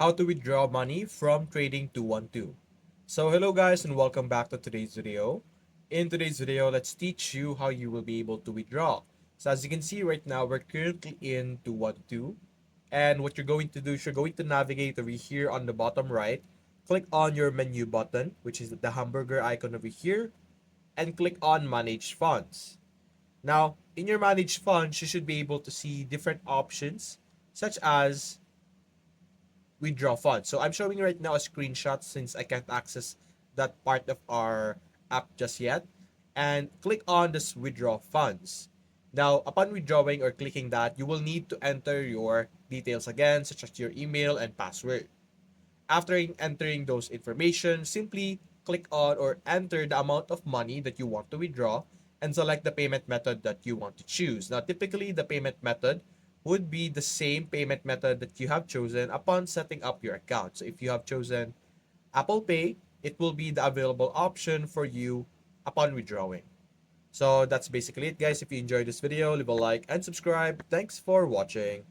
how to withdraw money from Trading212. So hello guys and welcome back to today's video. In today's video, let's teach you how you will be able to withdraw. So as you can see right now, we're currently in 212. And what you're going to do is you're going to navigate over here on the bottom right. Click on your menu button, which is the hamburger icon over here, and click on Manage Funds. Now, in your Manage Funds, you should be able to see different options such as withdraw funds. So I'm showing right now a screenshot since I can't access that part of our app just yet. And click on this withdraw funds. Now, upon withdrawing or clicking that, you will need to enter your details again, such as your email and password. After entering those information, simply click on or enter the amount of money that you want to withdraw and select the payment method that you want to choose. Now, typically, the payment method would be the same payment method that you have chosen upon setting up your account. So, if you have chosen Apple Pay, it will be the available option for you upon withdrawing. So, that's basically it, guys. If you enjoyed this video, leave a like and subscribe. Thanks for watching.